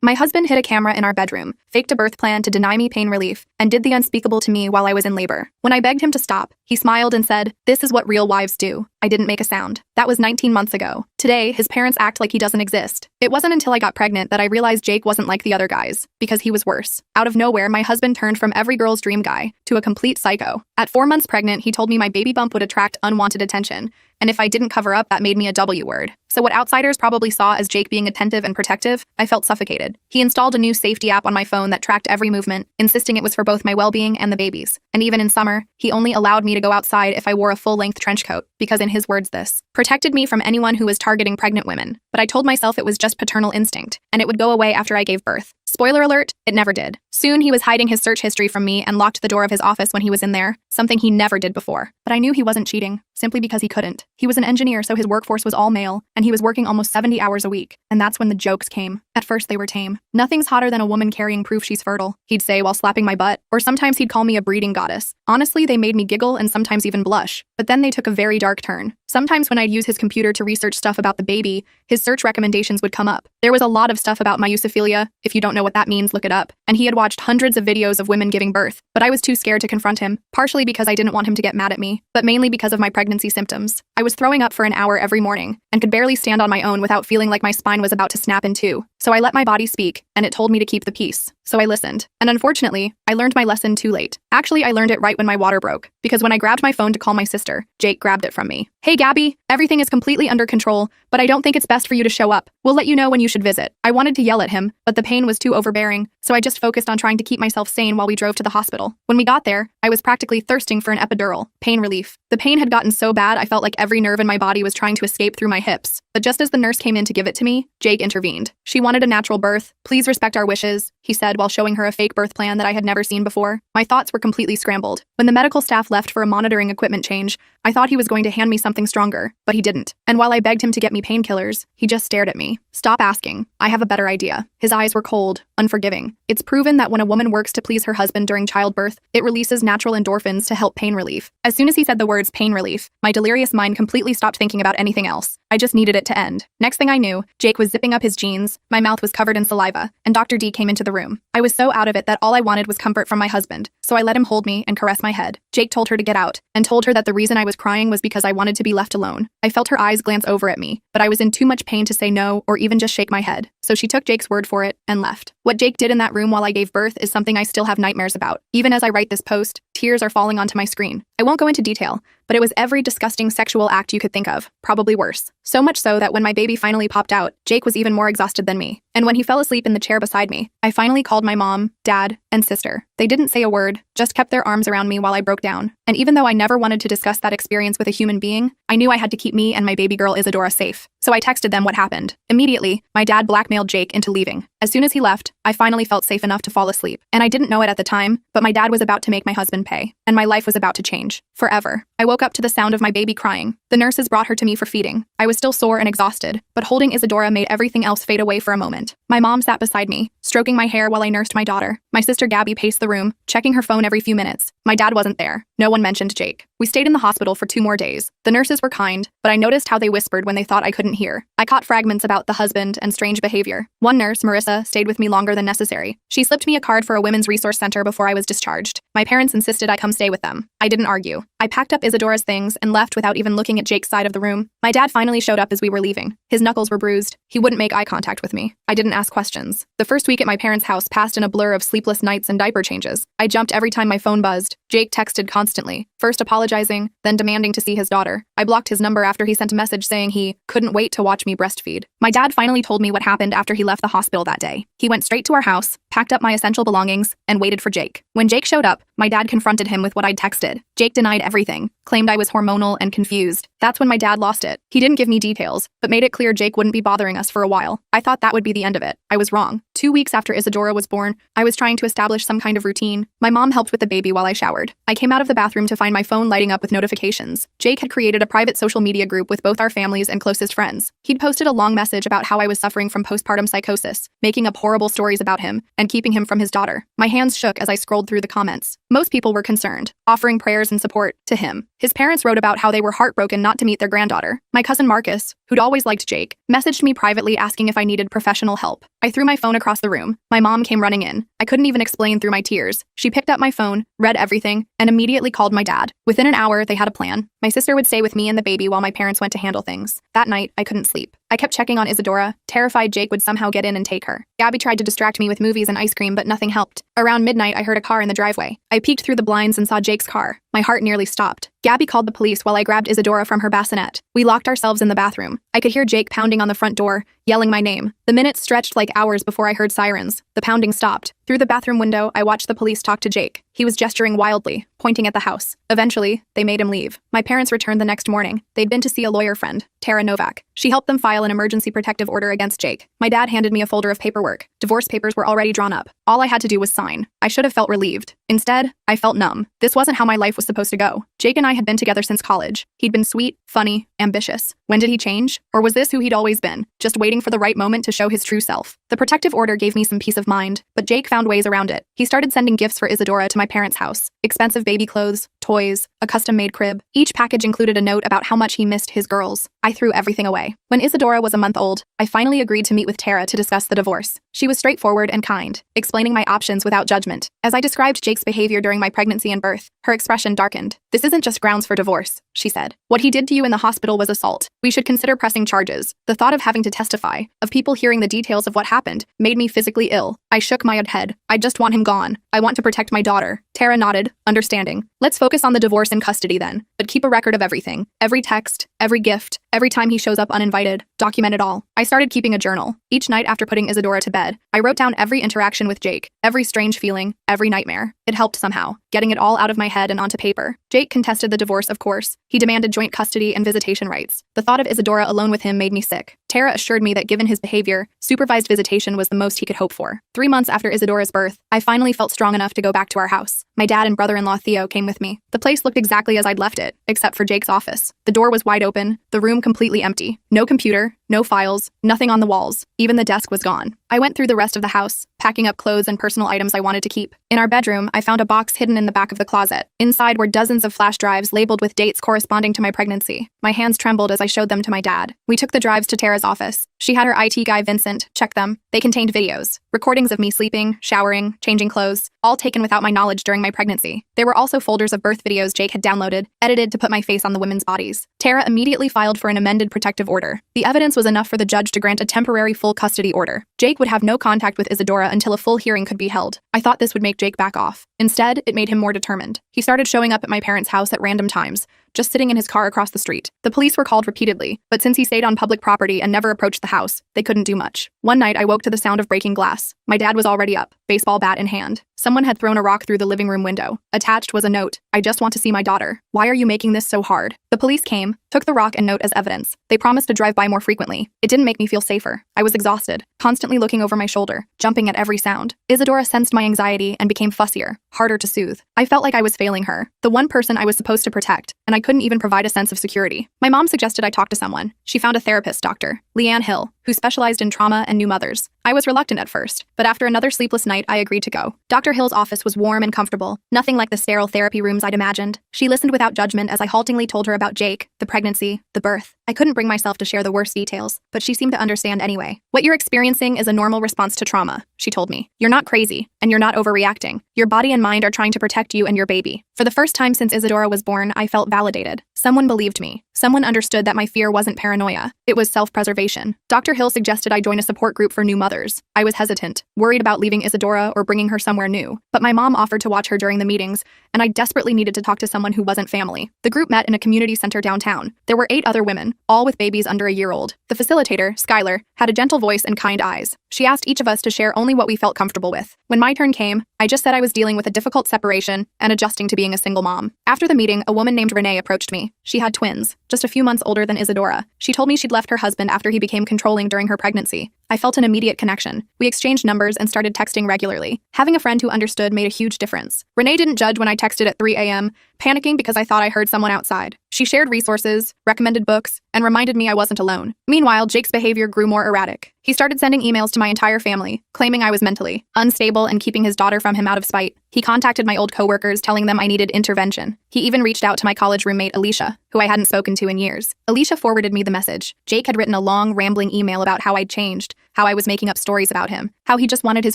My husband hid a camera in our bedroom, faked a birth plan to deny me pain relief, and did the unspeakable to me while I was in labor. When I begged him to stop, he smiled and said, "This is what real wives do." I didn't make a sound. That was 19 months ago. Today, his parents act like he doesn't exist. It wasn't until I got pregnant that I realized Jake wasn't like the other guys, because he was worse. Out of nowhere, my husband turned from every girl's dream guy to a complete psycho. At 4 months pregnant, he told me my baby bump would attract unwanted attention, and if I didn't cover up, that made me a W word. So what outsiders probably saw as Jake being attentive and protective, I felt suffocated. He installed a new safety app on my phone that tracked every movement, insisting it was for both my well-being and the baby's. And even in summer, he only allowed me to go outside if I wore a full-length trench coat, because in his words this protected me from anyone who was targeting pregnant women. But I told myself it was just paternal instinct, and it would go away after I gave birth. Spoiler alert, it never did. Soon he was hiding his search history from me and locked the door of his office when he was in there, something he never did before. But I knew he wasn't cheating, simply because he couldn't. He was an engineer, so his workforce was all male, and he was working almost 70 hours a week. And that's when the jokes came. At first they were tame. "Nothing's hotter than a woman carrying proof she's fertile," he'd say while slapping my butt, or sometimes he'd call me a breeding goddess. Honestly, they made me giggle and sometimes even blush. But then they took a very dark turn. Sometimes when I'd use his computer to research stuff about the baby, his search recommendations would come up. There was a lot of stuff about myophilia. If you don't know what that means, look it up. And he had watched hundreds of videos of women giving birth, but I was too scared to confront him, partially because I didn't want him to get mad at me, but mainly because of my pregnancy symptoms. I was throwing up for an hour every morning and could barely stand on my own without feeling like my spine was about to snap in two. So I let my body speak, and it told me to keep the peace. So I listened. And unfortunately, I learned my lesson too late. Actually, I learned it right when my water broke, because when I grabbed my phone to call my sister, Jake grabbed it from me. "Hey Gabby, everything is completely under control, but I don't think it's best for you to show up. We'll let you know when you should visit." I wanted to yell at him, but the pain was too overbearing, so I just focused on trying to keep myself sane while we drove to the hospital. When we got there, I was practically thirsting for an epidural, pain relief. The pain had gotten so bad I felt like every nerve in my body was trying to escape through my hips. But just as the nurse came in to give it to me, Jake intervened. "She wanted a natural birth. Please respect our wishes," he said while showing her a fake birth plan that I had never seen before. My thoughts were completely scrambled. When the medical staff left for a monitoring equipment change, I thought he was going to hand me something stronger, but he didn't. And while I begged him to get me painkillers, he just stared at me. "Stop asking. I have a better idea." His eyes were cold, unforgiving. It's proven that when a woman works to please her husband during childbirth, it releases natural endorphins to help pain relief. As soon as he said the words pain relief, my delirious mind completely stopped thinking about anything else. I just needed it to end. Next thing I knew, Jake was zipping up his jeans, my mouth was covered in saliva, and Dr. D came into the room. I was so out of it that all I wanted was comfort from my husband, so I let him hold me and caress my head. Jake told her to get out, and told her that the reason I was crying was because I wanted to be left alone. I felt her eyes glance over at me, but I was in too much pain to say no or even just shake my head. So she took Jake's word for it and left. What Jake did in that room while I gave birth is something I still have nightmares about. Even as I write this post, tears are falling onto my screen. I won't go into detail, but it was every disgusting sexual act you could think of, probably worse. So much so that when my baby finally popped out, Jake was even more exhausted than me. And when he fell asleep in the chair beside me, I finally called my mom, dad, and sister. They didn't say a word, just kept their arms around me while I broke down. And even though I never wanted to discuss that experience with a human being, I knew I had to keep me and my baby girl Isadora safe. So I texted them what happened. Immediately, my dad blackmailed Jake into leaving. As soon as he left, I finally felt safe enough to fall asleep. And I didn't know it at the time, but my dad was about to make my husband pay. And my life was about to change. Forever. I woke up to the sound of my baby crying. The nurses brought her to me for feeding. I was still sore and exhausted, but holding Isadora made everything else fade away for a moment. My mom sat beside me, stroking my hair while I nursed my daughter. My sister Gabby paced the room, checking her phone every few minutes. My dad wasn't there. No one mentioned Jake. We stayed in the hospital for 2 more days. The nurses were kind, but I noticed how they whispered when they thought I couldn't hear. I caught fragments about the husband and strange behavior. One nurse, Marissa, stayed with me longer than necessary. She slipped me a card for a women's resource center before I was discharged. My parents insisted I come stay with them. I didn't argue. I packed up Isadora's things and left without even looking at Jake's side of the room. My dad finally showed up as we were leaving. His knuckles were bruised. He wouldn't make eye contact with me. I didn't ask questions. The first week at my parents' house passed in a blur of sleepless nights and diaper changes. I jumped every time my phone buzzed. Jake texted constantly, first apologizing, then demanding to see his daughter. I blocked his number after he sent a message saying he couldn't wait to watch me breastfeed. My dad finally told me what happened after he left the hospital that day. He went straight to our house, packed up my essential belongings, and waited for Jake. When Jake showed up, my dad confronted him with what I'd texted. Jake denied everything, claimed I was hormonal and confused. That's when my dad lost it. He didn't give me details, but made it clear Jake wouldn't be bothering us for a while. I thought that would be the end of it. I was wrong. 2 weeks after Isadora was born, I was trying to establish some kind of routine. My mom helped with the baby while I showered. I came out of the bathroom to find my phone lighting up with notifications. Jake had created a private social media group with both our families and closest friends. He'd posted a long message about how I was suffering from postpartum psychosis, making up horrible stories about him, and keeping him from his daughter. My hands shook as I scrolled through the comments. Most people were concerned, offering prayers and support to him. His parents wrote about how they were heartbroken not to meet their granddaughter. My cousin Marcus, who'd always liked Jake, messaged me privately asking if I needed professional help. I threw my phone across the room. My mom came running in. I couldn't even explain through my tears. She picked up my phone, read everything, and immediately called my dad. Within an hour, they had a plan. My sister would stay with me and the baby while my parents went to handle things. That night, I couldn't sleep. I kept checking on Isadora, terrified Jake would somehow get in and take her. Gabby tried to distract me with movies and ice cream, but nothing helped. Around midnight, I heard a car in the driveway. I peeked through the blinds and saw Jake's car. My heart nearly stopped. Gabby called the police while I grabbed Isadora from her bassinet. We locked ourselves in the bathroom. I could hear Jake pounding on the front door, yelling my name. The minutes stretched like hours before I heard sirens. The pounding stopped. Through the bathroom window, I watched the police talk to Jake. He was gesturing wildly, pointing at the house. Eventually, they made him leave. My parents returned the next morning. They'd been to see a lawyer friend, Tara Novak. She helped them file an emergency protective order against Jake. My dad handed me a folder of paperwork. Divorce papers were already drawn up. All I had to do was sign. I should have felt relieved. Instead, I felt numb. This wasn't how my life was supposed to go. Jake and I had been together since college. He'd been sweet, funny, ambitious. When did he change? Or was this who he'd always been, just waiting for the right moment to show his true self? The protective order gave me some peace of mind, but Jake found ways around it. He started sending gifts for Isadora to my parents' house. Expensive baby clothes, toys, a custom-made crib. Each package included a note about how much he missed his girls. I threw everything away. When Isadora was a month old, I finally agreed to meet with Tara to discuss the divorce. She was straightforward and kind, explaining my options without judgment. As I described Jake's behavior during my pregnancy and birth, her expression darkened. "This isn't just grounds for divorce," she said. "What he did to you in the hospital was assault. We should consider pressing charges." The thought of having to testify, of people hearing the details of what happened, made me physically ill. I shook my head. "I just want him gone. I want to protect my daughter." Tara nodded, understanding. "Let's focus on the divorce and custody then, but keep a record of everything. Every text, every gift, every time he shows up uninvited. Document it all." I started keeping a journal. Each night after putting Isadora to bed, I wrote down every interaction with Jake, every strange feeling, every nightmare. It helped somehow, getting it all out of my head and onto paper. Jake contested the divorce, of course. He demanded joint custody and visitation rights. The thought of Isadora alone with him made me sick. Tara assured me that given his behavior, supervised visitation was the most he could hope for. 3 months after Isadora's birth, I finally felt strong enough to go back to our house. My dad and brother-in-law Theo came with me. The place looked exactly as I'd left it, except for Jake's office. The door was wide open, the room completely empty. No computer, no files, nothing on the walls. Even the desk was gone. I went through the rest of the house, packing up clothes and personal items I wanted to keep. In our bedroom, I found a box hidden in the back of the closet. Inside were dozens of flash drives labeled with dates corresponding to my pregnancy. My hands trembled as I showed them to my dad. We took the drives to Tara's office. She had her IT guy, Vincent, check them. They contained videos, recordings of me sleeping, showering, changing clothes, all taken without my knowledge during my pregnancy. There were also folders of birth videos Jake had downloaded, edited to put my face on the women's bodies. Tara immediately filed for an amended protective order. The evidence was enough for the judge to grant a temporary full custody order. Jake would have no contact with Isadora until a full hearing could be held. I thought this would make Jake back off. Instead, it made him more determined. He started showing up at my parents' house at random times, just sitting in his car across the street. The police were called repeatedly, but since he stayed on public property and never approached the house, they couldn't do much. One night, I woke to the sound of breaking glass. My dad was already up, baseball bat in hand. Someone had thrown a rock through the living room window. Attached was a note. "I just want to see my daughter. Why are you making this so hard?" The police came, took the rock and note as evidence. They promised to drive by more frequently. It didn't make me feel safer. I was exhausted, constantly looking over my shoulder, jumping at every sound. Isadora sensed my anxiety and became fussier, harder to soothe. I felt like I was failing her, the one person I was supposed to protect, and I couldn't even provide a sense of security. My mom suggested I talk to someone. She found a therapist, Dr. Leanne Hill, who specialized in trauma and new mothers. I was reluctant at first, but after another sleepless night, I agreed to go. Dr. Hill's office was warm and comfortable, nothing like the sterile therapy rooms I'd imagined. She listened without judgment as I haltingly told her about Jake, the pregnancy, the birth. I couldn't bring myself to share the worst details, but she seemed to understand anyway. "What you're experiencing is a normal response to trauma," she told me. "You're not crazy, and you're not overreacting. Your body and mind are trying to protect you and your baby." For the first time since Isadora was born, I felt validated. Someone believed me. Someone understood that my fear wasn't paranoia. It was self-preservation. Dr. Hill suggested I join a support group for new mothers. I was hesitant, worried about leaving Isadora or bringing her somewhere new. But my mom offered to watch her during the meetings, and I desperately needed to talk to someone who wasn't family. The group met in a community center downtown. There were 8 other women, all with babies under a year old. The facilitator, Skylar, had a gentle voice and kind eyes. She asked each of us to share only what we felt comfortable with. When my turn came, I just said I was dealing with a difficult separation and adjusting to being a single mom. After the meeting, a woman named Renee approached me. She had twins, just a few months older than Isadora. She told me she'd left her husband after he became controlling during her pregnancy. I felt an immediate connection. We exchanged numbers and started texting regularly. Having a friend who understood made a huge difference. Renee didn't judge when I texted at 3 a.m., panicking because I thought I heard someone outside. She shared resources, recommended books, and reminded me I wasn't alone. Meanwhile, Jake's behavior grew more erratic. He started sending emails to my entire family, claiming I was mentally unstable and keeping his daughter from him out of spite. He contacted my old coworkers, telling them I needed intervention. He even reached out to my college roommate, Alicia, who I hadn't spoken to in years. Alicia forwarded me the message. Jake had written a long, rambling email about how I'd changed, how I was making up stories about him, how he just wanted his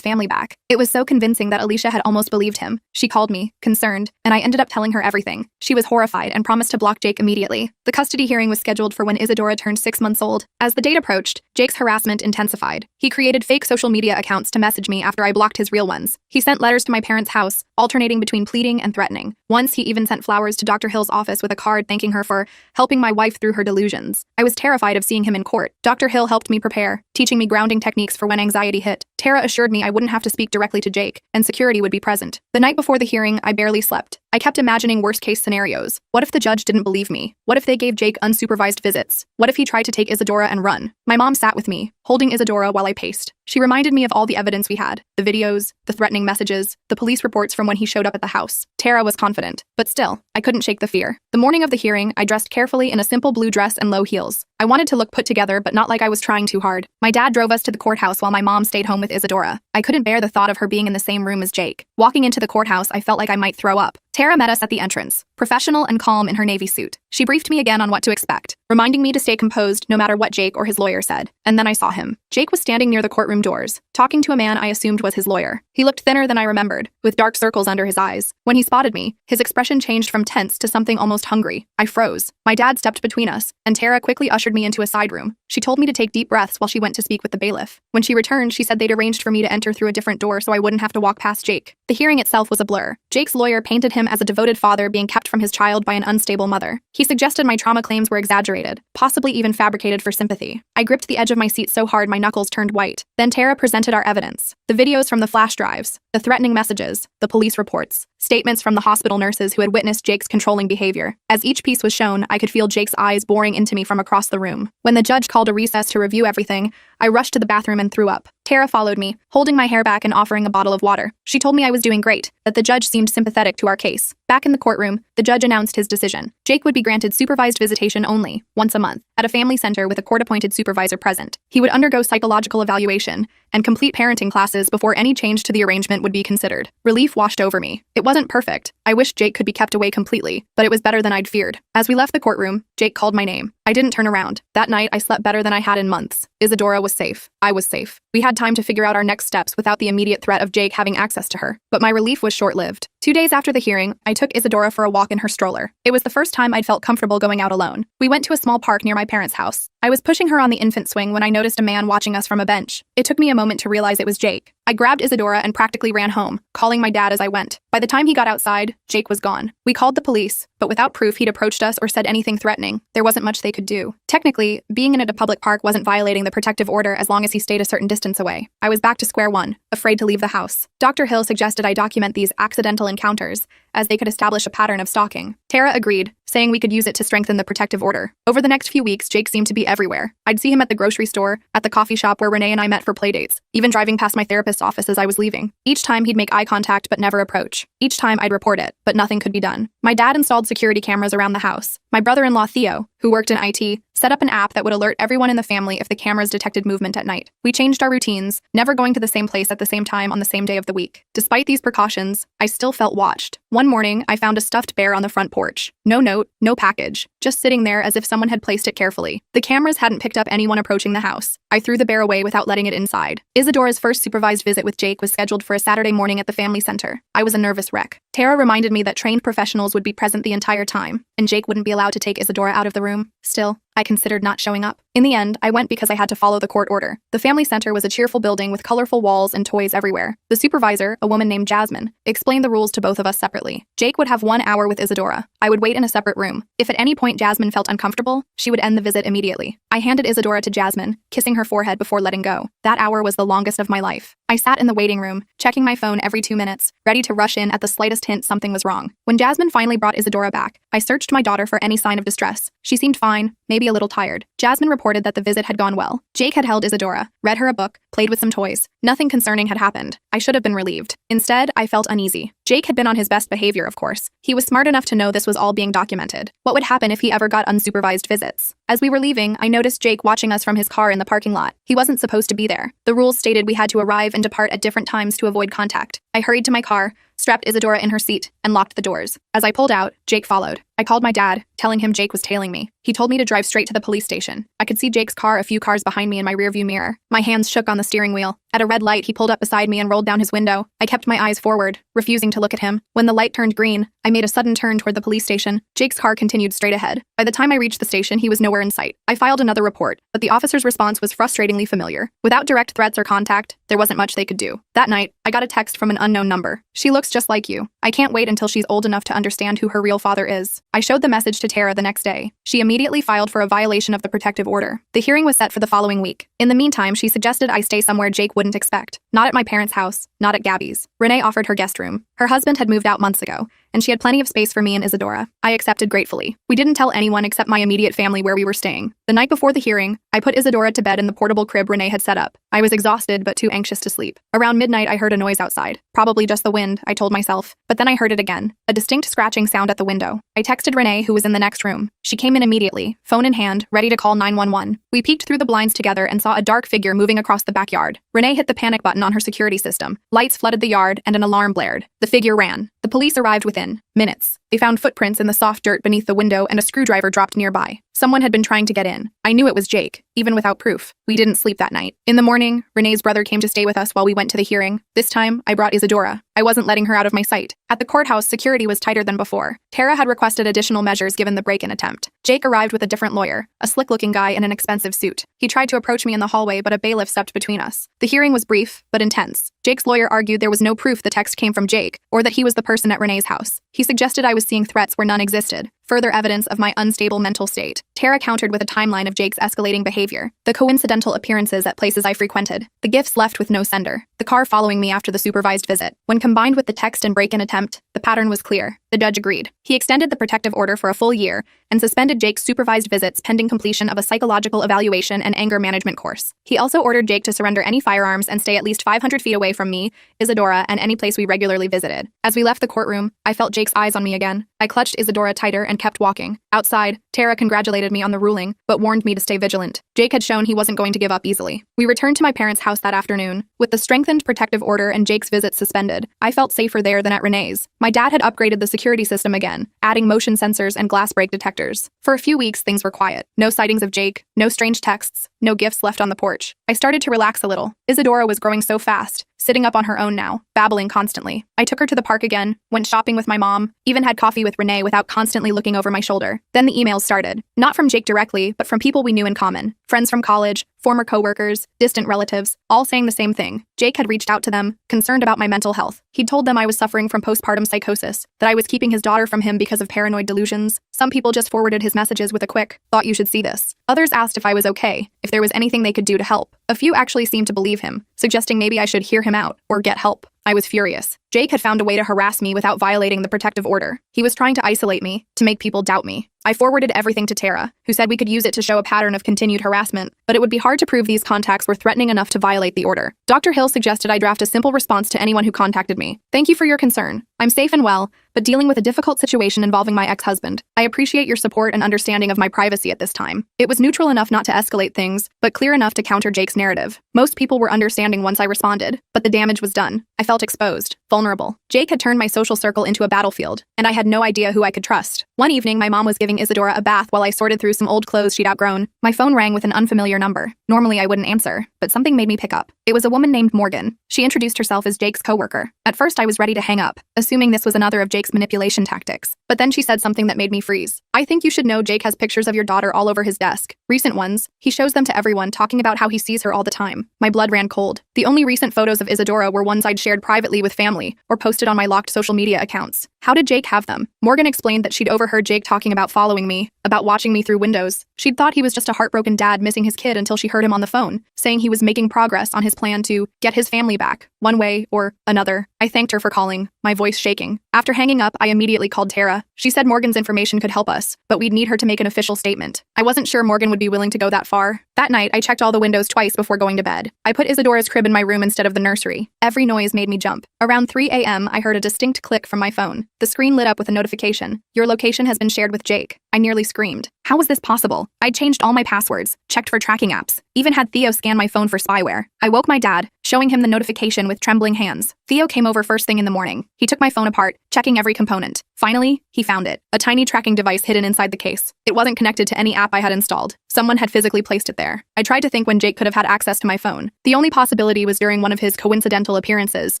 family back. It was so convincing that Alicia had almost believed him. She called me, concerned, and I ended up telling her everything. She was horrified and promised to block Jake immediately. The custody hearing was scheduled for when Isadora turned 6 months old. As the date approached, Jake's harassment intensified. He created fake social media accounts to message me after I blocked his real ones. He sent letters to my parents' house, alternating between pleading and threatening. Once, he even sent flowers to Dr. Hill's office with a card thanking her for helping my wife through her delusions. I was terrified of seeing him in court. Dr. Hill helped me prepare, teaching me grounding techniques for when anxiety hit. Tara assured me I wouldn't have to speak directly to Jake, and security would be present. The night before the hearing, I barely slept. I kept imagining worst-case scenarios. What if the judge didn't believe me? What if they gave Jake unsupervised visits? What if he tried to take Isadora and run? My mom sat with me, holding Isadora while I paced. She reminded me of all the evidence we had, the videos, the threatening messages, the police reports from when he showed up at the house. Tara was confident, but still, I couldn't shake the fear. The morning of the hearing, I dressed carefully in a simple blue dress and low heels. I wanted to look put together, but not like I was trying too hard. My dad drove us to the courthouse while my mom stayed home with Isadora. I couldn't bear the thought of her being in the same room as Jake. Walking into the courthouse, I felt like I might throw up. Tara met us at the entrance, professional and calm in her navy suit. She briefed me again on what to expect, reminding me to stay composed no matter what Jake or his lawyer said. And then I saw him. Jake was standing near the courtroom doors, talking to a man I assumed was his lawyer. He looked thinner than I remembered, with dark circles under his eyes. When he spotted me, his expression changed from tense to something almost hungry. I froze. My dad stepped between us, and Tara quickly ushered me into a side room. She told me to take deep breaths while she went to speak with the bailiff. When she returned, she said they'd arranged for me to enter through a different door so I wouldn't have to walk past Jake. The hearing itself was a blur. Jake's lawyer painted him as a devoted father being kept from his child by an unstable mother. He suggested my trauma claims were exaggerated, possibly even fabricated for sympathy. I gripped the edge of my seat so hard my knuckles turned white. Then Tara presented our evidence. The videos from the flash drives, the threatening messages, the police reports, statements from the hospital nurses who had witnessed Jake's controlling behavior. As each piece was shown, I could feel Jake's eyes boring into me from across the room. When the judge called a recess to review everything, I rushed to the bathroom and threw up. Tara followed me, holding my hair back and offering a bottle of water. She told me I was doing great, that the judge seemed sympathetic to our case. Back in the courtroom, the judge announced his decision. Jake would be granted supervised visitation only, once a month, at a family center with a court-appointed supervisor present. He would undergo psychological evaluation and complete parenting classes before any change to the arrangement would be considered. Relief washed over me. It wasn't perfect. I wished Jake could be kept away completely, but it was better than I'd feared. As we left the courtroom, Jake called my name. I didn't turn around. That night, I slept better than I had in months. Isadora was safe. I was safe. We had time to figure out our next steps without the immediate threat of Jake having access to her. But my relief was short-lived. 2 days after the hearing, I took Isadora for a walk in her stroller. It was the first time I'd felt comfortable going out alone. We went to a small park near my parents' house. I was pushing her on the infant swing when I noticed a man watching us from a bench. It took me a moment to realize it was Jake. I grabbed Isadora and practically ran home, calling my dad as I went. By the time he got outside, Jake was gone. We called the police, but without proof he'd approached us or said anything threatening. There wasn't much they could do. Technically, being in a public park wasn't violating the protective order as long as he stayed a certain distance away. I was back to square one, afraid to leave the house. Dr. Hill suggested I document these accidental encounters, as they could establish a pattern of stalking. Tara agreed, saying we could use it to strengthen the protective order. Over the next few weeks, Jake seemed to be everywhere. I'd see him at the grocery store, at the coffee shop where Renee and I met for playdates, even driving past my therapist's office as I was leaving. Each time he'd make eye contact but never approach. Each time I'd report it, but nothing could be done. My dad installed security cameras around the house. My brother-in-law Theo, who worked in IT, set up an app that would alert everyone in the family if the cameras detected movement at night. We changed our routines, never going to the same place at the same time on the same day of the week. Despite these precautions, I still felt watched. One morning, I found a stuffed bear on the front porch. No note, no package, just sitting there as if someone had placed it carefully. The cameras hadn't picked up anyone approaching the house. I threw the bear away without letting it inside. Isadora's first supervised visit with Jake was scheduled for a Saturday morning at the family center. I was a nervous wreck. Tara reminded me that trained professionals would be present the entire time, and Jake wouldn't be allowed to take Isadora out of the room. Still, I considered not showing up. In the end, I went because I had to follow the court order. The family center was a cheerful building with colorful walls and toys everywhere. The supervisor, a woman named Jasmine, explained the rules to both of us separately. Jake would have 1 hour with Isadora. I would wait in a separate room. If at any point Jasmine felt uncomfortable, she would end the visit immediately. I handed Isadora to Jasmine, kissing her forehead before letting go. That hour was the longest of my life. I sat in the waiting room, checking my phone every 2 minutes, ready to rush in at the slightest hint something was wrong. When Jasmine finally brought Isadora back, I searched my daughter for any sign of distress. She seemed fine, maybe a a little tired. Jasmine reported that the visit had gone well. Jake had held Isadora, read her a book, played with some toys. Nothing concerning had happened. I should have been relieved. Instead, I felt uneasy. Jake had been on his best behavior, of course. He was smart enough to know this was all being documented. What would happen if he ever got unsupervised visits? As we were leaving, I noticed Jake watching us from his car in the parking lot. He wasn't supposed to be there. The rules stated we had to arrive and depart at different times to avoid contact. I hurried to my car, strapped Isadora in her seat, and locked the doors. As I pulled out, Jake followed. I called my dad, telling him Jake was tailing me. He told me to drive straight to the police station. I could see Jake's car a few cars behind me in my rearview mirror. My hands shook on the steering wheel. At a red light, he pulled up beside me and rolled down his window. I kept my eyes forward, refusing to look at him. When the light turned green, I made a sudden turn toward the police station. Jake's car continued straight ahead. By the time I reached the station, he was nowhere in sight. I filed another report, but the officer's response was frustratingly familiar. Without direct threats or contact, there wasn't much they could do. That night, I got a text from an unknown number. "She looks just like you. I can't wait until she's old enough to understand who her real father is." I showed the message to Tara the next day. She immediately filed for a violation of the protective order. The hearing was set for the following week. In the meantime, she suggested I stay somewhere Jake wouldn't expect. Not at my parents' house, not at Gabby's. Renee offered her guest room. Her husband had moved out months ago, and she had plenty of space for me and Isadora. I accepted gratefully. We didn't tell anyone except my immediate family where we were staying. The night before the hearing, I put Isadora to bed in the portable crib Renee had set up. I was exhausted but too anxious to sleep. Around midnight, I heard a noise outside. Probably just the wind, I told myself. But then I heard it again. A distinct scratching sound at the window. I texted Renee, who was in the next room. She came in immediately, phone in hand, ready to call 911. We peeked through the blinds together and saw a dark figure moving across the backyard. Renee hit the panic button on her security system. Lights flooded the yard and an alarm blared. The figure ran. The police arrived within minutes. They found footprints in the soft dirt beneath the window and a screwdriver dropped nearby. Someone had been trying to get in. I knew it was Jake, even without proof. We didn't sleep that night. In the morning, Renee's brother came to stay with us while we went to the hearing. This time, I brought Isadora. I wasn't letting her out of my sight. At the courthouse, security was tighter than before. Tara had requested additional measures given the break-in attempt. Jake arrived with a different lawyer, a slick-looking guy in an expensive suit. He tried to approach me in the hallway, but a bailiff stepped between us. The hearing was brief, but intense. Jake's lawyer argued there was no proof the text came from Jake, or that he was the person at Renee's house. He suggested I was seeing threats where none existed, further evidence of my unstable mental state. Tara countered with a timeline of Jake's escalating behavior, the coincidental appearances at places I frequented, the gifts left with no sender, the car following me after the supervised visit. When combined with the text and break-in attempt, the pattern was clear. The judge agreed. He extended the protective order for a full year and suspended Jake's supervised visits pending completion of a psychological evaluation and anger management course. He also ordered Jake to surrender any firearms and stay at least 500 feet away from me, Isadora, and any place we regularly visited. As we left the courtroom, I felt Jake's eyes on me again. I clutched Isadora tighter and kept walking. Outside, Tara congratulated me on the ruling, but warned me to stay vigilant. Jake had shown he wasn't going to give up easily. We returned to my parents' house that afternoon. With the strengthened protective order and Jake's visits suspended, I felt safer there than at Renee's. My dad had upgraded the security system again, adding motion sensors and glass break detectors. For a few weeks, things were quiet. No sightings of Jake, no strange texts, no gifts left on the porch. I started to relax a little. Isadora was growing so fast, sitting up on her own now, babbling constantly. I took her to the park again, went shopping with my mom, even had coffee with Renee without constantly looking over my shoulder. Then the emails started. Not from Jake directly, but from people we knew in common. Friends from college, former coworkers, distant relatives, all saying the same thing. Jake had reached out to them, concerned about my mental health. He'd told them I was suffering from postpartum psychosis, that I was keeping his daughter from him because of paranoid delusions. Some people just forwarded his messages with a quick, "Thought you should see this." Others asked if I was okay, if there was anything they could do to help. A few actually seemed to believe him, suggesting maybe I should hear him out or get help. I was furious. Jake had found a way to harass me without violating the protective order. He was trying to isolate me, to make people doubt me. I forwarded everything to Tara, who said we could use it to show a pattern of continued harassment, but it would be hard to prove these contacts were threatening enough to violate the order. Dr. Hill suggested I draft a simple response to anyone who contacted me. "Thank you for your concern. I'm safe and well, but dealing with a difficult situation involving my ex-husband. I appreciate your support and understanding of my privacy at this time." It was neutral enough not to escalate things, but clear enough to counter Jake's narrative. Most people were understanding once I responded, but the damage was done. I felt exposed, vulnerable. Jake had turned my social circle into a battlefield, and I had no idea who I could trust. One evening, my mom was giving Isadora a bath while I sorted through some old clothes she'd outgrown. My phone rang with an unfamiliar number. Normally, I wouldn't answer, but something made me pick up. It was a woman named Morgan. She introduced herself as Jake's coworker. At first, I was ready to hang up, assuming this was another of Jake's manipulation tactics. But then she said something that made me freeze. "I think you should know Jake has pictures of your daughter all over his desk. Recent ones. He shows them to everyone, talking about how he sees her all the time." My blood ran cold. The only recent photos of Isadora were ones I'd shared privately with family or posted on my locked social media accounts. How did Jake have them? Morgan explained that she'd overheard Jake talking about following me, about watching me through windows. She'd thought he was just a heartbroken dad missing his kid until she heard him on the phone, saying he was making progress on his plan to get his family back, one way or another. I thanked her for calling, my voice shaking. After hanging up, I immediately called Tara. She said Morgan's information could help us, but we'd need her to make an official statement. I wasn't sure Morgan would be willing to go that far. That night, I checked all the windows twice before going to bed. I put Isadora's crib in my room instead of the nursery. Every noise made me jump. Around 3 a.m., I heard a distinct click from my phone. The screen lit up with a notification. Your location has been shared with Jake. I nearly screamed. How was this possible? I'd changed all my passwords, checked for tracking apps, even had Theo scan my phone for spyware. I woke my dad, showing him the notification with trembling hands. Theo came over first thing in the morning. He took my phone apart, checking every component. Finally, he found it. A tiny tracking device hidden inside the case. It wasn't connected to any app I had installed. Someone had physically placed it there. I tried to think when Jake could have had access to my phone. The only possibility was during one of his coincidental appearances,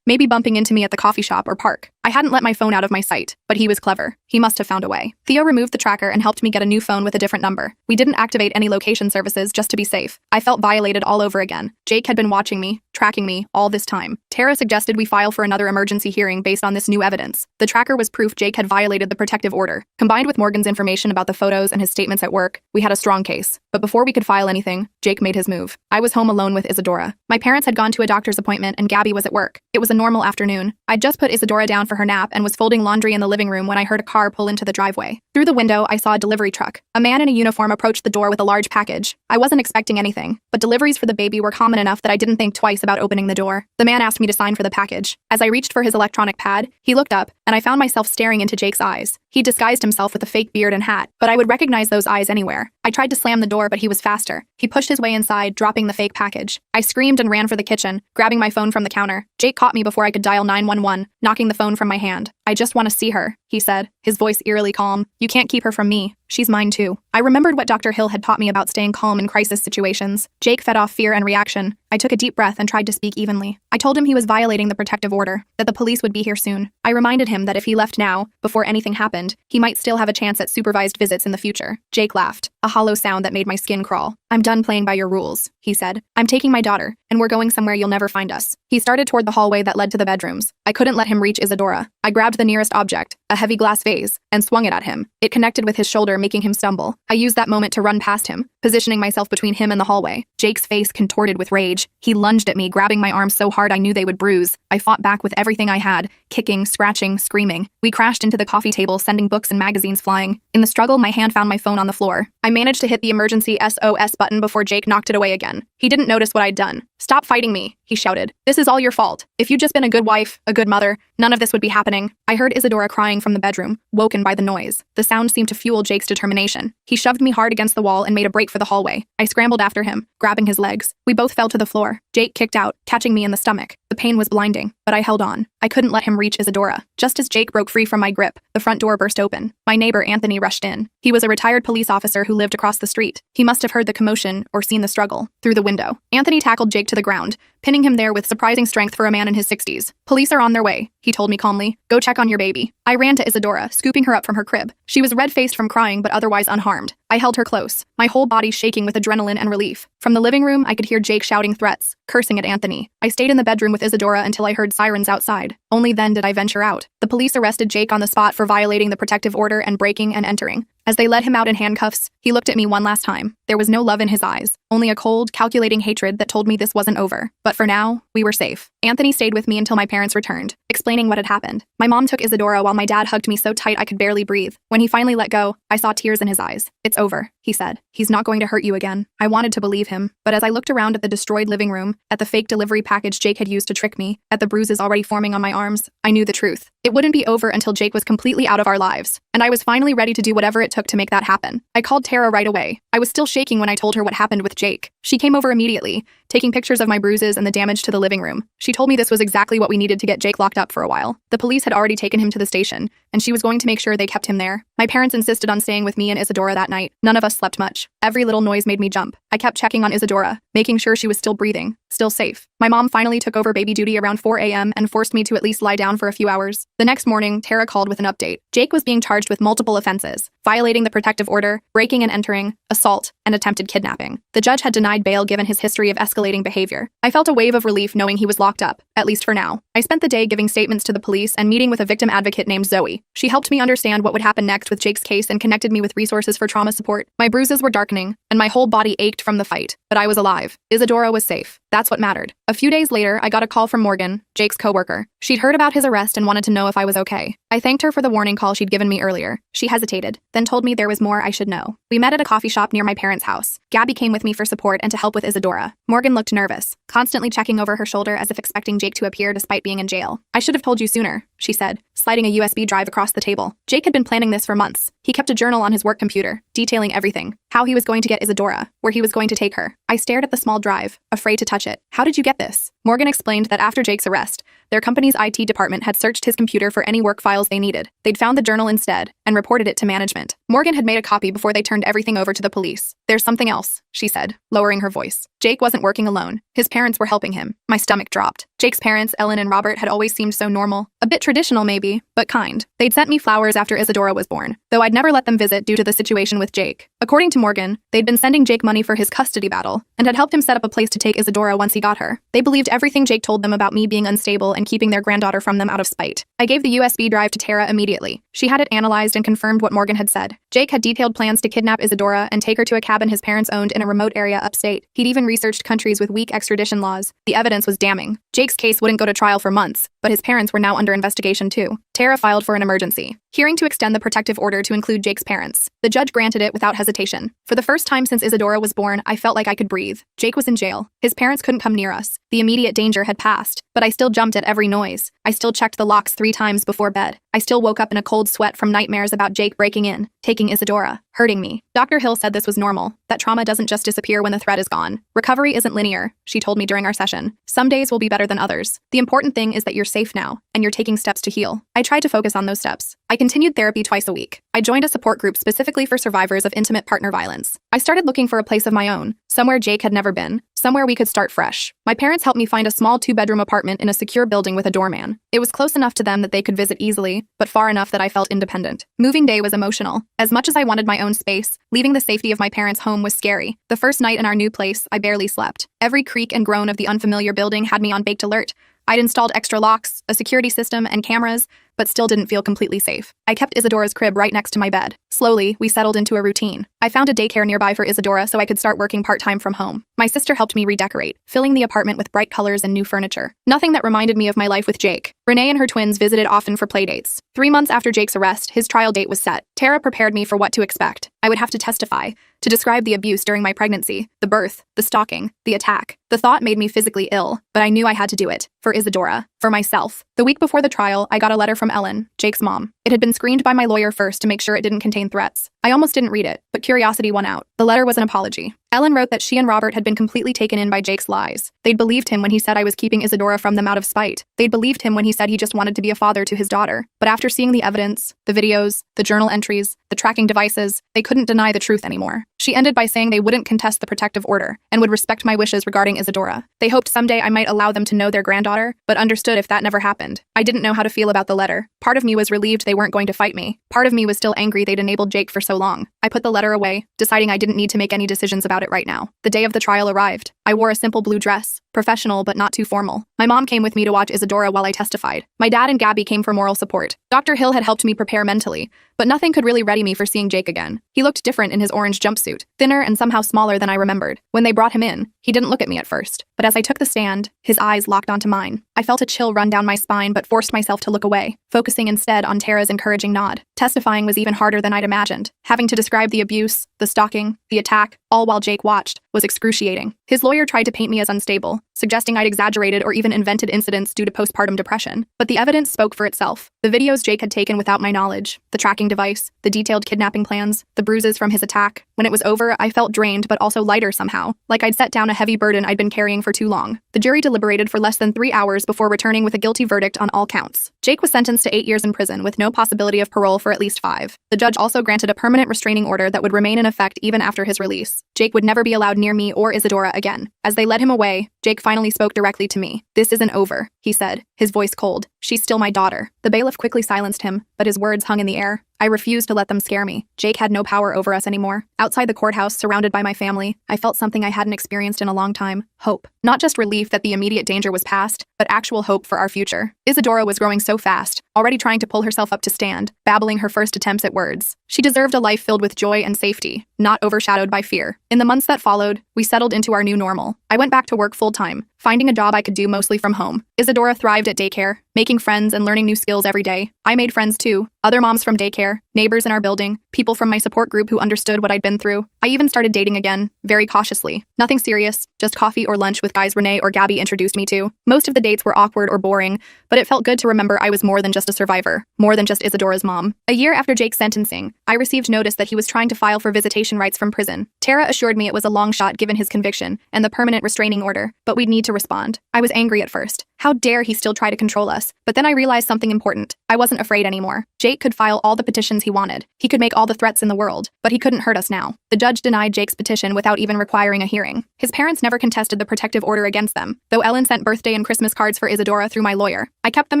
maybe bumping into me at the coffee shop or park. I hadn't let my phone out of my sight, but he was clever. He must have found a way. Theo removed the tracker and helped me get a new phone with a different number. We didn't activate any location services just to be safe. I felt violated all over again. Jake had been watching me, tracking me, all this time. Tara suggested we file for another emergency hearing based on this new evidence. The tracker was proof Jake had violated the protective order. Combined with Morgan's information about the photos and his statements at work, we had a strong case. But before we could file anything, Jake made his move. I was home alone with Isadora. My parents had gone to a doctor's appointment and Gabby was at work. It was a normal afternoon. I'd just put Isadora down for her nap and was folding laundry in the living room when I heard a car pull into the driveway. Through the window, I saw a delivery truck. A man in a uniform approached the door with a large package. I wasn't expecting anything, but deliveries for the baby were common enough that I didn't think twice about opening the door. The man asked me to sign for the package. As I reached for his electronic pad, he looked up, and I found myself staring into Jake's eyes. He disguised himself with a fake beard and hat, but I would recognize those eyes anywhere. I tried to slam the door, but he was faster. He pushed his way inside, dropping the fake package. I screamed and ran for the kitchen, grabbing my phone from the counter. Jake caught me before I could dial 911, knocking the phone from my hand. I just want to see her, he said, his voice eerily calm. You can't keep her from me. She's mine too. I remembered what Dr. Hill had taught me about staying calm in crisis situations. Jake fed off fear and reaction. I took a deep breath and tried to speak evenly. I told him he was violating the protective order, that the police would be here soon. I reminded him that if he left now, before anything happened, he might still have a chance at supervised visits in the future. Jake laughed, a hollow sound that made my skin crawl. I'm done playing by your rules, he said. I'm taking my daughter, and we're going somewhere you'll never find us. He started toward the hallway that led to the bedrooms. I couldn't let him reach Isadora. I grabbed the nearest object, a heavy glass vase, and swung it at him. It connected with his shoulder, making him stumble. I used that moment to run past him, positioning myself between him and the hallway. Jake's face contorted with rage. He lunged at me, grabbing my arms so hard I knew they would bruise. I fought back with everything I had, kicking, scratching, screaming. We crashed into the coffee table, sending books and magazines flying. In the struggle, my hand found my phone on the floor. I managed to hit the emergency SOS button before Jake knocked it away again. He didn't notice what I'd done. Stop fighting me, he shouted. This is all your fault. If you'd just been a good wife, a good mother, none of this would be happening. I heard Isadora crying from the bedroom, woken by the noise. The sound seemed to fuel Jake's determination. He shoved me hard against the wall and made a break for the hallway. I scrambled after him, grabbing his legs. We both fell to the floor. Jake kicked out, catching me in the stomach. The pain was blinding, but I held on. I couldn't let him reach Isadora. Just as Jake broke free from my grip, the front door burst open. My neighbor, Anthony, rushed in. He was a retired police officer who lived across the street. He must have heard the commotion or seen the struggle through the window. Anthony tackled Jake to the ground, pinning him there with surprising strength for a man in his 60s. Police are on their way, he told me calmly. Go check on your baby. I ran to Isadora, scooping her up from her crib. She was red-faced from crying but otherwise unharmed. I held her close, my whole body shaking with adrenaline and relief. From the living room, I could hear Jake shouting threats, cursing at Anthony. I stayed in the bedroom with Isadora until I heard sirens outside. Only then did I venture out. The police arrested Jake on the spot for violating the protective order and breaking and entering. As they led him out in handcuffs, he looked at me one last time. There was no love in his eyes, only a cold, calculating hatred that told me this wasn't over. But for now, we were safe. Anthony stayed with me until my parents returned, explaining what had happened. My mom took Isadora while my dad hugged me so tight I could barely breathe. When he finally let go, I saw tears in his eyes. It's over, he said. He's not going to hurt you again. I wanted to believe him, but as I looked around at the destroyed living room, at the fake delivery package Jake had used to trick me, at the bruises already forming on my arms, I knew the truth. It wouldn't be over until Jake was completely out of our lives, and I was finally ready to do whatever it took to make that happen. I called Tara right away. I was still shaking when I told her what happened with Jake. She came over immediately, taking pictures of my bruises and the damage to the living room. She told me this was exactly what we needed to get Jake locked up for a while. The police had already taken him to the station, and she was going to make sure they kept him there. My parents insisted on staying with me and Isadora that night. None of us slept much. Every little noise made me jump. I kept checking on Isadora, making sure she was still breathing, still safe. My mom finally took over baby duty around 4 a.m. and forced me to at least lie down for a few hours. The next morning, Tara called with an update. Jake was being charged with multiple offenses: violating the protective order, breaking and entering, assault, and attempted kidnapping. The judge had denied bail given his history of escalating escalating behavior. I felt a wave of relief knowing he was locked up, at least for now. I spent the day giving statements to the police and meeting with a victim advocate named Zoe. She helped me understand what would happen next with Jake's case and connected me with resources for trauma support. My bruises were darkening, and my whole body ached from the fight, but I was alive. Isadora was safe. That's what mattered. A few days later, I got a call from Morgan, Jake's coworker. She'd heard about his arrest and wanted to know if I was okay. I thanked her for the warning call she'd given me earlier. She hesitated, then told me there was more I should know. We met at a coffee shop near my parents' house. Gabby came with me for support and to help with Isadora. Morgan looked nervous, constantly checking over her shoulder as if expecting Jake to appear despite being in jail. I should have told you sooner, she said, sliding a USB drive across the table. Jake had been planning this for months. He kept a journal on his work computer, detailing everything. How he was going to get Isadora, where he was going to take her. I stared at the small drive, afraid to touch it. How did you get this? Morgan explained that after Jake's arrest, their company's IT department had searched his computer for any work files they needed. They'd found the journal instead and reported it to management. Morgan had made a copy before they turned everything over to the police. There's something else, she said, lowering her voice. Jake wasn't working alone. His parents were helping him. My stomach dropped. Jake's parents, Ellen and Robert, had always seemed so normal. A bit traditional maybe, but kind. They'd sent me flowers after Isadora was born, though I'd never let them visit due to the situation with Jake. According to Morgan, they'd been sending Jake money for his custody battle and had helped him set up a place to take Isadora once he got her. They believed everything Jake told them about me being unstable and keeping their granddaughter from them out of spite. I gave the USB drive to Tara immediately. She had it analyzed and confirmed what Morgan had said. Jake had detailed plans to kidnap Isadora and take her to a cabin his parents owned in a remote area upstate. He'd even researched countries with weak extradition laws. The evidence was damning. Jake's case wouldn't go to trial for months, but his parents were now under investigation too. Tara filed for an emergency hearing to extend the protective order to include Jake's parents. The judge granted it without hesitation. For the first time since Isadora was born, I felt like I could breathe. Jake was in jail. His parents couldn't come near us. The immediate danger had passed, but I still jumped at every noise. I still checked the locks 3 times before bed. I still woke up in a cold sweat from nightmares about Jake breaking in, taking Isadora, hurting me. Dr. Hill said this was normal, that trauma doesn't just disappear when the threat is gone. Recovery isn't linear, she told me during our session. Some days will be better than others. The important thing is that you're safe now, and you're taking steps to heal. I tried to focus on those steps. I continued therapy twice a week. I joined a support group specifically for survivors of intimate partner violence. I started looking for a place of my own, somewhere Jake had never been, somewhere we could start fresh. My parents helped me find a small 2-bedroom apartment in a secure building with a doorman. It was close enough to them that they could visit easily, but far enough that I felt independent. Moving day was emotional. As much as I wanted my own space, leaving the safety of my parents' home was scary. The first night in our new place, I barely slept. Every creak and groan of the unfamiliar building had me on baked alert. I'd installed extra locks, a security system, and cameras, but still didn't feel completely safe. I kept Isadora's crib right next to my bed. Slowly, we settled into a routine. I found a daycare nearby for Isadora so I could start working part-time from home. My sister helped me redecorate, filling the apartment with bright colors and new furniture. Nothing that reminded me of my life with Jake. Renee and her twins visited often for playdates. 3 months after Jake's arrest, his trial date was set. Tara prepared me for what to expect. I would have to testify, to describe the abuse during my pregnancy, the birth, the stalking, the attack. The thought made me physically ill, but I knew I had to do it. For Isadora. For myself. The week before the trial, I got a letter from Ellen, Jake's mom. It had been screened by my lawyer first to make sure it didn't contain threats. I almost didn't read it, but curiosity won out. The letter was an apology. Ellen wrote that she and Robert had been completely taken in by Jake's lies. They'd believed him when he said I was keeping Isadora from them out of spite. They'd believed him when he said he just wanted to be a father to his daughter. But after seeing the evidence, the videos, the journal entries, the tracking devices, they couldn't deny the truth anymore. She ended by saying they wouldn't contest the protective order and would respect my wishes regarding Isadora. They hoped someday I might allow them to know their granddaughter, but understood if that never happened. I didn't know how to feel about the letter. Part of me was relieved they weren't going to fight me. Part of me was still angry they'd enabled Jake for so long. I put the letter away, deciding I didn't need to make any decisions about it right now. The day of the trial arrived. I wore a simple blue dress, professional but not too formal. My mom came with me to watch Isadora while I testified. My dad and Gabby came for moral support. Dr. Hill had helped me prepare mentally, but nothing could really ready me for seeing Jake again. He looked different in his orange jumpsuit, thinner and somehow smaller than I remembered. When they brought him in, he didn't look at me at first, but as I took the stand, his eyes locked onto mine. I felt a chill run down my spine but forced myself to look away, focusing instead on Tara's encouraging nod. Testifying was even harder than I'd imagined. Having to describe the abuse, the stalking, the attack, all while Jake watched, was excruciating. His lawyer tried to paint me as unstable, suggesting I'd exaggerated or even invented incidents due to postpartum depression. But the evidence spoke for itself. The videos Jake had taken without my knowledge, the tracking device, the detailed kidnapping plans, the bruises from his attack. When it was over, I felt drained but also lighter somehow, like I'd set down a heavy burden I'd been carrying for too long. The jury deliberated for less than 3 hours before returning with a guilty verdict on all counts. Jake was sentenced to 8 years in prison with no possibility of parole for at least 5. The judge also granted a permanent restraining order that would remain in effect even after his release. Jake would never be allowed near me or Isadora again. As they led him away, Jake finally spoke directly to me. "This isn't over," he said, his voice cold. She's still my daughter. The bailiff quickly silenced him, but his words hung in the air. I refused to let them scare me. Jake had no power over us anymore. Outside the courthouse, surrounded by my family, I felt something I hadn't experienced in a long time. Hope. Not just relief that the immediate danger was past, but actual hope for our future. Isadora was growing so fast, already trying to pull herself up to stand, babbling her first attempts at words. She deserved a life filled with joy and safety, not overshadowed by fear. In the months that followed, we settled into our new normal. I went back to work full-time, finding a job I could do mostly from home. Isadora thrived at daycare, making friends and learning new skills every day. I made friends too, other moms from daycare, neighbors in our building, people from my support group who understood what I'd been through. I even started dating again, very cautiously. Nothing serious, just coffee or lunch with guys Renee or Gabby introduced me to. Most of the dates were awkward or boring, but it felt good to remember I was more than just a survivor, more than just Isadora's mom. A year after Jake's sentencing, I received notice that he was trying to file for visitation rights from prison. Tara assured me it was a long shot given his conviction and the permanent restraining order, but we'd need to respond. I was angry at first. How dare he still try to control us? But then I realized something important. I wasn't afraid anymore. Jake could file all the petitions he wanted. He could make all the threats in the world, but he couldn't hurt us now. The judge denied Jake's petition without even requiring a hearing. His parents never contested the protective order against them, though Ellen sent birthday and Christmas cards for Isadora through my lawyer. I kept them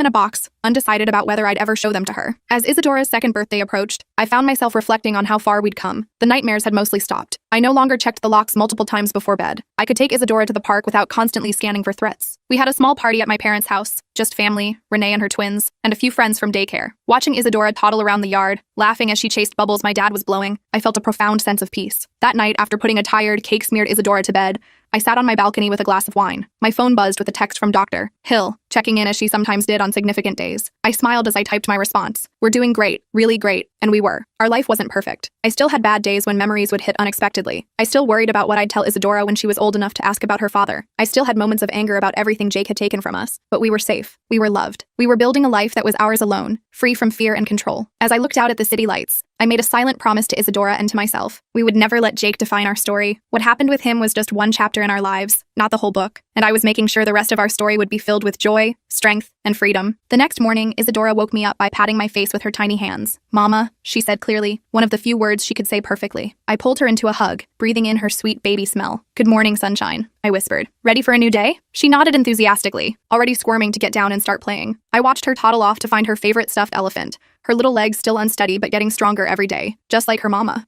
in a box, undecided about whether I'd ever show them to her. As Isadora's second birthday approached, I found myself reflecting on how far we'd come. The nightmares had mostly stopped. I no longer checked the locks multiple times before bed. I could take Isadora to the park without constantly scanning for threats. We had a small party at my parents' house, just family, Renee and her twins, and a few friends from daycare. Watching Isadora toddle around the yard, laughing as she chased bubbles my dad was blowing, I felt a profound sense of peace. That night, after putting a tired, cake-smeared Isadora to bed, I sat on my balcony with a glass of wine. My phone buzzed with a text from Dr. Hill, checking in as she sometimes did on significant days. I smiled as I typed my response. We're doing great, really great, and we were. Our life wasn't perfect. I still had bad days when memories would hit unexpectedly. I still worried about what I'd tell Isadora when she was old enough to ask about her father. I still had moments of anger about everything Jake had taken from us. But we were safe. We were loved. We were building a life that was ours alone, free from fear and control. As I looked out at the city lights, I made a silent promise to Isadora and to myself. We would never let Jake define our story. What happened with him was just one chapter in our lives, not the whole book. And I was making sure the rest of our story would be filled with joy, strength, and freedom. The next morning, Isadora woke me up by patting my face with her tiny hands. "Mama," she said clearly, one of the few words she could say perfectly. I pulled her into a hug, breathing in her sweet baby smell. "Good morning, sunshine," I whispered. "Ready for a new day?" She nodded enthusiastically, already squirming to get down and start playing. I watched her toddle off to find her favorite stuffed elephant, her little legs still unsteady but getting stronger every day, just like her mama.